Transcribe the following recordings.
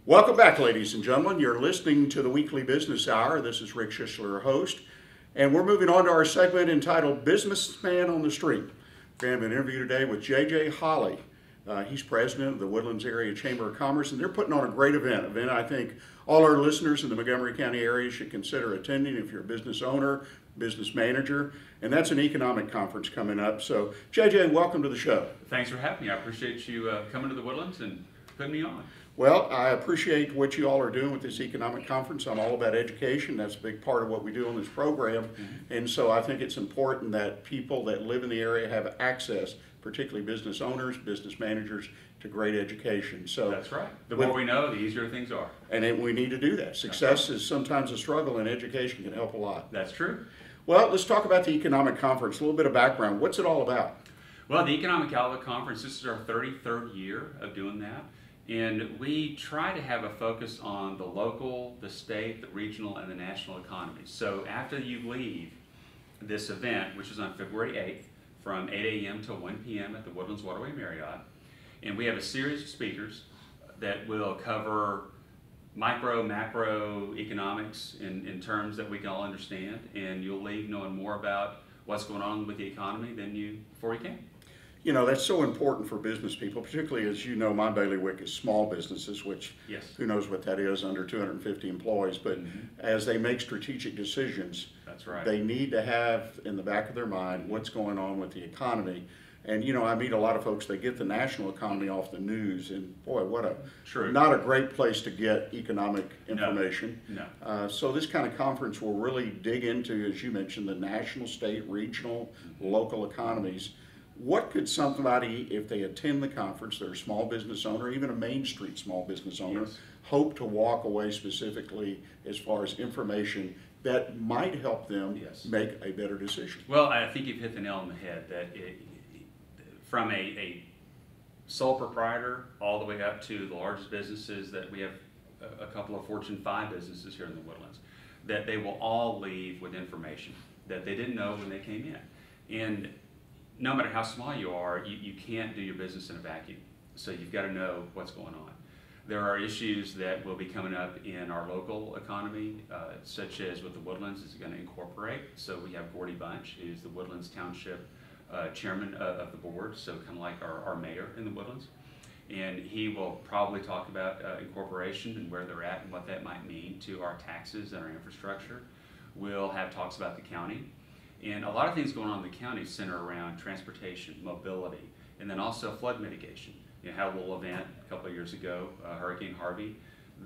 Welcome back, ladies and gentlemen. You're listening to the Weekly Business Hour. This is Rick Schissler, host, and we're moving on to our segment entitled Businessman on the Street. We're going to have an interview today with J.J. Holley. He's president of the Woodlands Area Chamber of Commerce, and they're putting on a great event I think all our listeners in the Montgomery County area should consider attending if you're a business owner, business manager, and that's an economic conference coming up. So, J.J., welcome to the show. Thanks for having me. I appreciate you coming to the Woodlands and putting me on. Well, I appreciate what you all are doing with this economic conference. I'm all about education. That's a big part of what we do on this program. Mm-hmm. And so I think it's important that people that live in the area have access, particularly business owners, business managers, to great education. So that's right. The more we know, the easier things are. And we need to do that. Success is sometimes a struggle, and education can help a lot. That's true. Well, let's talk about the economic conference. A little bit of background. What's it all about? Well, the Economic Outlook Conference, this is our 33rd year of doing that. And we try to have a focus on the local, the state, the regional, and the national economies. So after you leave this event, which is on February 8th, from 8 a.m. to 1 p.m. at the Woodlands Waterway Marriott, and we have a series of speakers that will cover micro, macro economics in terms that we can all understand, and you'll leave knowing more about what's going on with the economy than before you came. You know, that's so important for business people, particularly as you know, my bailiwick is small businesses, which yes. Who knows what that is, under 250 employees. But as they make strategic decisions, that's right. They need to have in the back of their mind what's going on with the economy. And you know, I meet a lot of folks, they get the national economy off the news, and boy, what a not a great place to get economic information. No. So this kind of conference will really dig into, as you mentioned, the national, state, regional, local economies. What could somebody, if they attend the conference, they're a small business owner, even a Main Street small business owner, yes. hope to walk away specifically as far as information that might help them yes. make a better decision? Well, I think you've hit the nail on the head, that from a sole proprietor all the way up to the largest businesses, that we have a couple of Fortune 5 businesses here in the Woodlands, that they will all leave with information that they didn't know when they came in. And no matter how small you are, you can't do your business in a vacuum. So you've got to know what's going on. There are issues that will be coming up in our local economy, such as with the Woodlands is going to incorporate. So we have Gordy Bunch, who's the Woodlands Township chairman of the board, so kind of like our mayor in the Woodlands. And he will probably talk about incorporation and where they're at and what that might mean to our taxes and our infrastructure. We'll have talks about the county. And a lot of things going on in the county center around transportation, mobility, and then also flood mitigation. You had a little event a couple of years ago, Hurricane Harvey,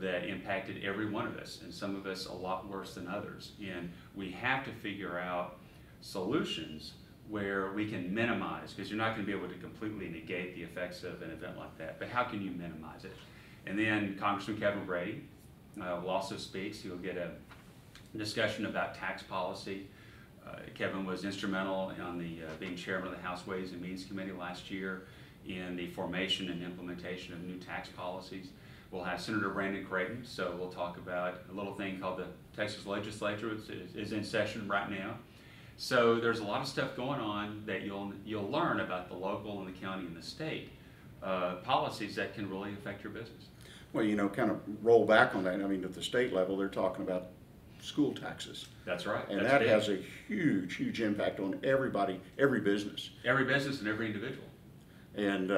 that impacted every one of us, and some of us a lot worse than others. And we have to figure out solutions where we can minimize, because you're not going to be able to completely negate the effects of an event like that, but how can you minimize it? And then Congressman Kevin Brady will also speak, so you'll get a discussion about tax policy. Kevin was instrumental on being chairman of the House Ways and Means Committee last year in the formation and implementation of new tax policies. We'll have Senator Brandon Creighton, so we'll talk about a little thing called the Texas Legislature, which is in session right now. So there's a lot of stuff going on that you'll learn about the local and the county and the state policies that can really affect your business. Well, you know, kind of roll back on that. I mean, at the state level, they're talking about school taxes. That's right. And that has a huge, huge impact on everybody, every business. Every business and every individual. And,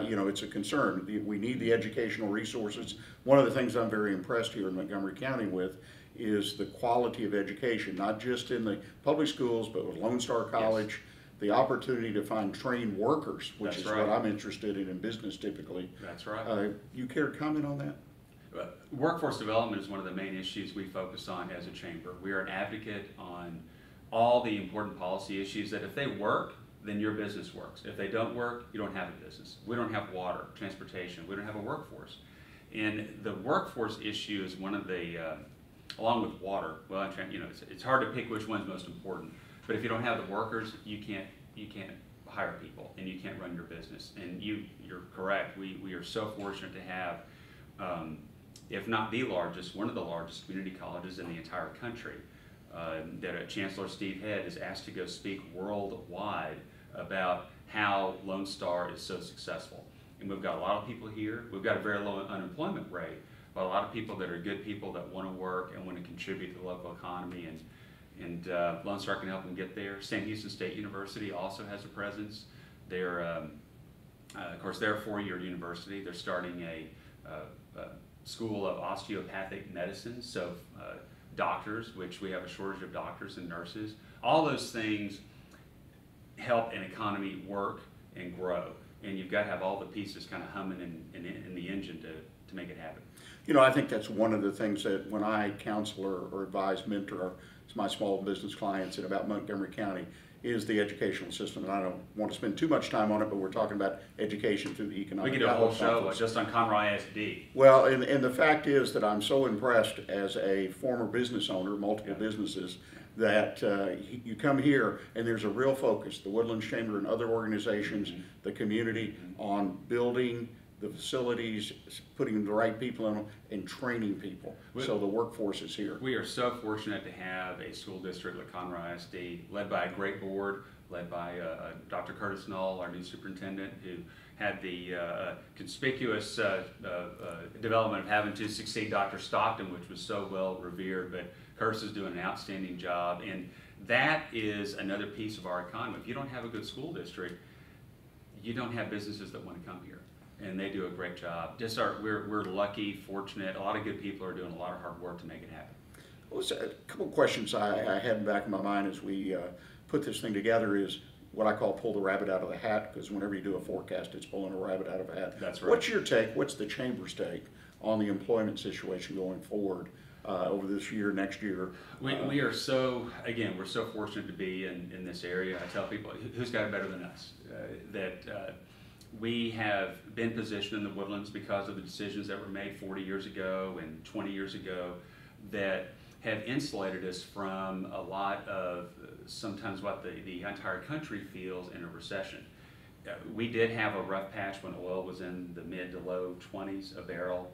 you know, it's a concern. We need the educational resources. One of the things I'm very impressed here in Montgomery County with is the quality of education, not just in the public schools, but with Lone Star College, yes. The opportunity to find trained workers, which That's is right. what I'm interested in business typically. That's right. You care to comment on that? Workforce development is one of the main issues we focus on as a chamber. We are an advocate on all the important policy issues that if they work, then your business works. If they don't work, you don't have a business. We don't have water, transportation, we don't have a workforce. And the workforce issue is one of the, along with water, well, you know, it's hard to pick which one's most important. But if you don't have the workers, you can't hire people and you can't run your business. And you're correct, we are so fortunate to have if not the largest, one of the largest community colleges in the entire country. That Chancellor Steve Head is asked to go speak worldwide about how Lone Star is so successful. And we've got a lot of people here. We've got a very low unemployment rate, but a lot of people that are good people that want to work and want to contribute to the local economy, and Lone Star can help them get there. Sam Houston State University also has a presence. They're, of course, they're a four-year university. They're starting a school of osteopathic medicine, so doctors, which we have a shortage of doctors and nurses. All those things help an economy work and grow, and you've got to have all the pieces kind of humming in the engine to make it happen. You know, I think that's one of the things that when I counsel or advise, mentor my small business clients in about Montgomery County is the educational system. And I don't want to spend too much time on it, but we're talking about education through the economic. We could do a whole show just on Conroe ISD. Well, and the fact is that I'm so impressed as a former business owner, multiple businesses, that you come here and there's a real focus, the Woodlands Chamber and other organizations, the community, on building the facilities, putting the right people in them, and training people. So the workforce is here. We are so fortunate to have a school district like Conroe ISD, led by a great board, led by Dr. Curtis Null, our new superintendent, who had the conspicuous development of having to succeed Dr. Stockton, which was so well revered, but Curtis is doing an outstanding job, and that is another piece of our economy. If you don't have a good school district, you don't have businesses that want to come here. And they do a great job. We're lucky, fortunate. A lot of good people are doing a lot of hard work to make it happen. Well, a couple of questions I had back in my mind as we put this thing together is what I call pull the rabbit out of the hat, because whenever you do a forecast, it's pulling a rabbit out of a hat. That's right. What's your take, what's the Chamber's take on the employment situation going forward over this year, next year? We are so, again, we're so fortunate to be in this area. I tell people, who's got it better than us? We have been positioned in the Woodlands because of the decisions that were made 40 years ago and 20 years ago that have insulated us from a lot of sometimes what the entire country feels in a recession. We did have a rough patch when oil was in the mid to low 20s a barrel,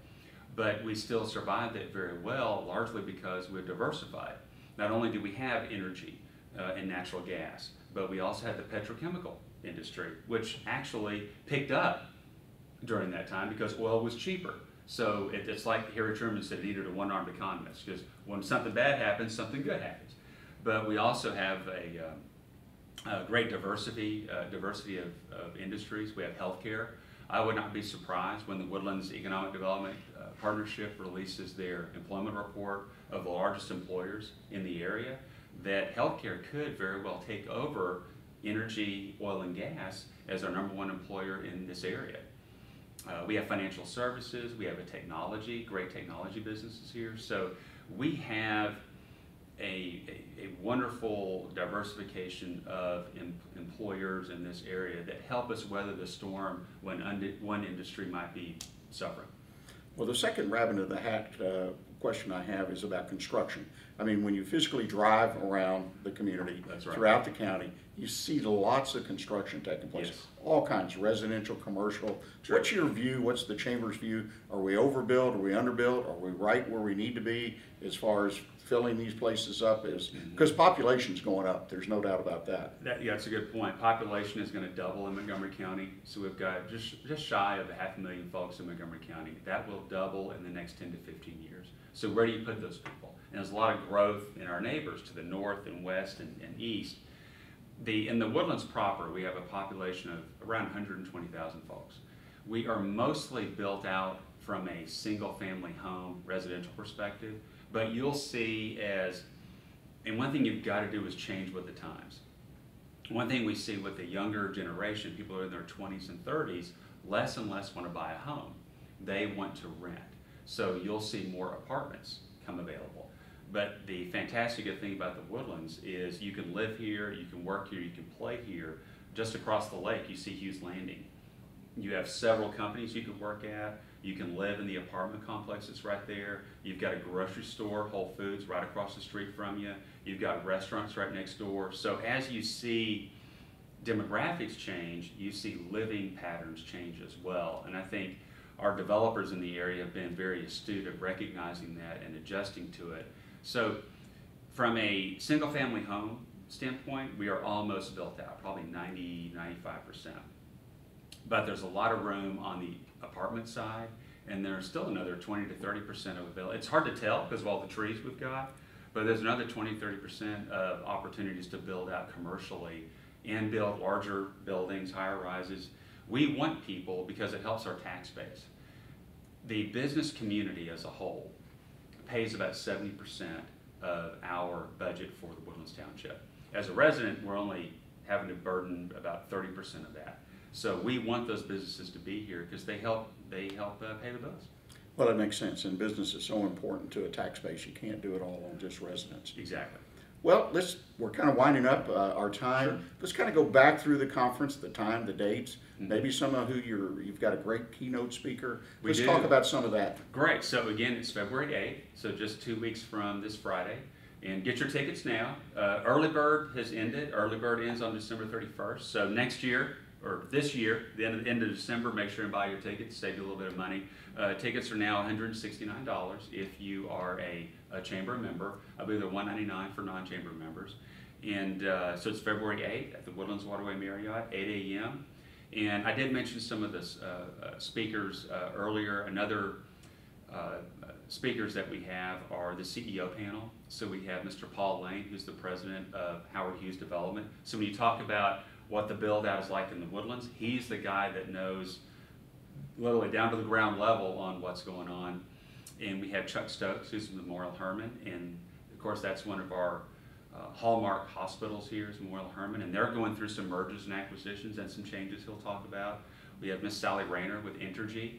but we still survived it very well, largely because we've diversified. Not only do we have energy and natural gas, but we also had the petrochemical industry, which actually picked up during that time because oil was cheaper. So it's like Harry Truman said, needed a one-armed economist, because when something bad happens, something good happens. But we also have a great diversity of industries. We have healthcare. I would not be surprised when the Woodlands Economic Development Partnership releases their employment report of the largest employers in the area, that healthcare could very well take over energy, oil, and gas as our #1 employer in this area. We have financial services, we have great technology businesses here. So we have a wonderful diversification of employers in this area that help us weather the storm when one industry might be suffering. Well, the second rabbit in the hat question I have is about construction. I mean, when you physically drive around the community, That's right. throughout the county, you see lots of construction taking place. Yes. All kinds, residential, commercial. Sure. What's your view? What's the Chamber's view? Are we overbuilt? Are we underbuilt? Are we right where we need to be as far as filling these places up? Because population's going up. There's no doubt about that. Yeah, that's a good point. Population is going to double in Montgomery County. So we've got just shy of 500,000 folks in Montgomery County. That will double in the next 10 to 15 years. So where do you put those people? And there's a lot of growth in our neighbors to the north and west and east. In the Woodlands proper, we have a population of around 120,000 folks. We are mostly built out from a single-family home residential perspective, but you'll see and one thing you've got to do is change with the times. One thing we see with the younger generation, people who are in their 20s and 30s, less and less want to buy a home. They want to rent. So you'll see more apartments come available. But the fantastic good thing about the Woodlands is you can live here, you can work here, you can play here. Just across the lake, you see Hughes Landing. You have several companies you can work at. You can live in the apartment complex that's right there. You've got a grocery store, Whole Foods, right across the street from you. You've got restaurants right next door. So as you see demographics change, you see living patterns change as well. And I think our developers in the area have been very astute at recognizing that and adjusting to it. So from a single family home standpoint, we are almost built out, probably 90, 95%. But there's a lot of room on the apartment side and there's still another 20 to 30% of available. It's hard to tell because of all the trees we've got, but there's another 20-30% of opportunities to build out commercially and build larger buildings, higher rises. We want people because it helps our tax base. The business community as a whole pays about 70% of our budget for the Woodlands Township. As a resident, we're only having to burden about 30% of that. So we want those businesses to be here because they help pay the bills. Well, that makes sense, and business is so important to a tax base. You can't do it all on just residents. Exactly. Well, we're kind of winding up our time. Sure. Let's kind of go back through the conference, the time, the dates, Mm-hmm. maybe some of who you've got a great keynote speaker. We Let's do. talk about some of that. Great. So again, it's February 8th, so just 2 weeks from this Friday. And get your tickets now. Early bird has ended. Early bird ends on December 31st. So next year, or this year, the end of December, make sure and buy your tickets, save you a little bit of money. Tickets are now $169 if you are a chamber member. I believe they're $199 for non-chamber members. And so it's February 8th at the Woodlands Waterway Marriott, 8 a.m. And I did mention some of the speakers earlier. Another speakers that we have are the CEO panel. So we have Mr. Paul Lane, who's the president of Howard Hughes Development. So when you talk about what the build out is like in the Woodlands, he's the guy that knows literally down to the ground level on what's going on. And we have Chuck Stokes, who's from Memorial Hermann, and of course that's one of our hallmark hospitals here is Memorial Hermann, and they're going through some mergers and acquisitions and some changes he'll talk about. We have Miss Sally Rayner with Entergy.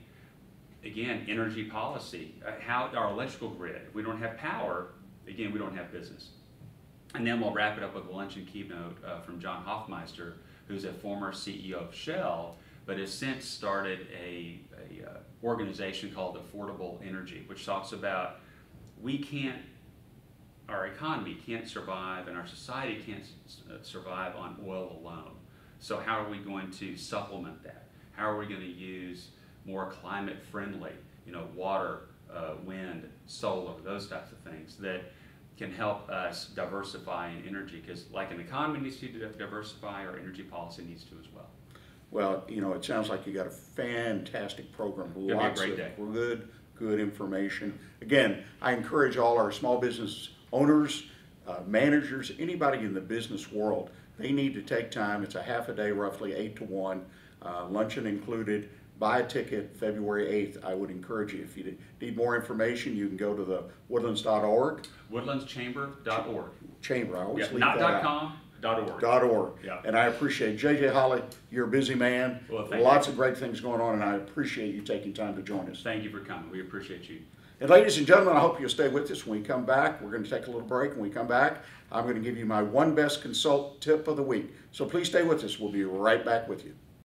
Again, energy policy, how our electrical grid, if we don't have power, again, we don't have business. And then we'll wrap it up with a luncheon keynote from John Hoffmeister, who's a former CEO of Shell, but has since started a organization called Affordable Energy, which talks about our economy can't survive and our society can't survive on oil alone. So how are we going to supplement that? How are we going to use more climate friendly, water, wind, solar, those types of things that can help us diversify in energy, because like an economy needs to diversify, our energy policy needs to as well. Well, it sounds like you got a fantastic program. It'll be a Lots great of day. good information. Again, I encourage all our small business owners, managers, anybody in the business world, they need to take time. It's a half a day, roughly 8 to 1, luncheon included. Buy a ticket February 8th. I would encourage you. If you need more information, you can go to the woodlands.org. Woodlandschamber.org. Chamber, I always leave not that out. .com, .org. .org. Yeah. And I appreciate J.J. Holly. You're a busy man. Well, thank Lots you. of great things going on, and I appreciate you taking time to join us. Thank you for coming. We appreciate you. And ladies and gentlemen, I hope you'll stay with us. When we come back, we're going to take a little break. When we come back, I'm going to give you my one best consult tip of the week. So please stay with us. We'll be right back with you.